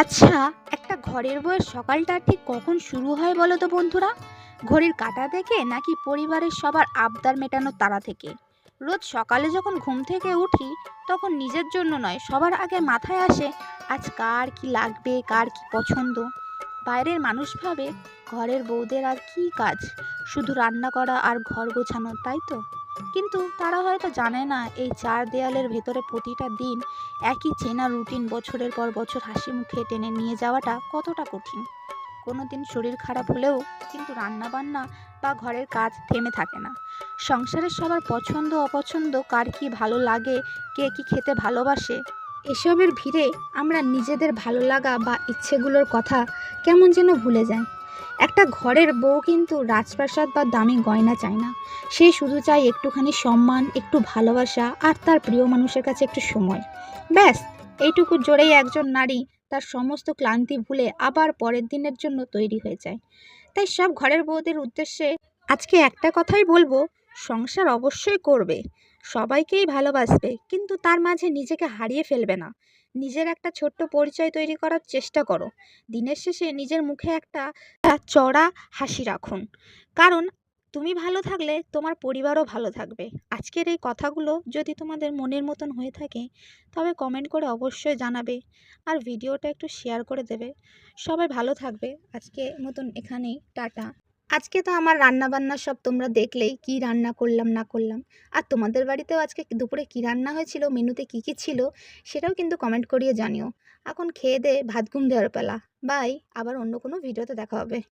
আচ্ছা, একটা ঘরের বউয়ের সকালটা ঠিক কখন শুরু হয় বলো তো বন্ধুরা? ঘড়ির কাঁটা দেখে নাকি পরিবারের সবার আবদার মেটানোর তাড়া থেকে? রোজ সকালে যখন ঘুম থেকে উঠি তখন নিজের জন্য নয়, সবার আগে মাথায় আসে আজ কার কি লাগবে, কার কি পছন্দ। বাইরের মানুষ ভাবে ঘরের বউদের আর কি কাজ, শুধু রান্না করা আর ঘর গোছানো, তাই তো? কিন্তু তারা হয়তো জানে না এই চার দেয়ালের ভেতরে প্রতিটা দিন একই চেনা রুটিন বছরের পর বছর হাসি মুখে টেনে নিয়ে যাওয়াটা কতটা কঠিন। কোনো দিন শরীর খারাপ হলেও কিন্তু রান্না বান্না বা ঘরের কাজ থেমে থাকে না। সংসারের সবার পছন্দ অপছন্দ, কার কি ভালো লাগে, কে কি খেতে ভালোবাসে, এসবের ভিড়ে আমরা নিজেদের ভালো লাগা বা ইচ্ছেগুলোর কথা কেমন যেন ভুলে যাই। একটা ঘরের বউ কিন্তু রাজপ্রাসাদ বা দামি গয়না চায় না। সে শুধু চায় একটুখানি সম্মান, একটু ভালোবাসা আর তার প্রিয় মানুষের কাছে একটু সময়। ব্যাস, এইটুকু জোরেই একজন নারী তার সমস্ত ক্লান্তি ভুলে আবার পরের দিনের জন্য তৈরি হয়ে যায়। তাই সব ঘরের বউদের উদ্দেশ্যে আজকে একটা কথাই বলবো, সংসার অবশ্যই করবে, সবাইকেই ভালোবাসবে, কিন্তু তার মাঝে নিজেকে হারিয়ে ফেলবে না। নিজের একটা ছোট্ট পরিচয় তৈরি করার চেষ্টা করো। দিনের শেষে নিজের মুখে একটা চড়া হাসি রাখুন, কারণ তুমি ভালো থাকলে তোমার পরিবারও ভালো থাকবে। আজকের এই কথাগুলো যদি তোমাদের মনের মতন হয়ে থাকে তবে কমেন্ট করে অবশ্যই জানাবে, আর ভিডিওটা একটু শেয়ার করে দেবে। সবাই ভালো থাকবে। আজকে মতন এখানেই টাটা। আজকে তো আমার রান্না বান্না সব তোমরা দেখলেই, কি রান্না করলাম না করলাম। আর তোমাদের বাড়িতেও আজকে দুপুরে কি রান্না হয়েছিল, মেনুতে কি কি ছিল, সেটাও কিন্তু কমেন্ট করিয়ে জানিও। এখন খেয়ে দে ভাত ঘুম দেওয়ার পালা। বাই, আবার অন্য কোনো ভিডিওতে দেখা হবে।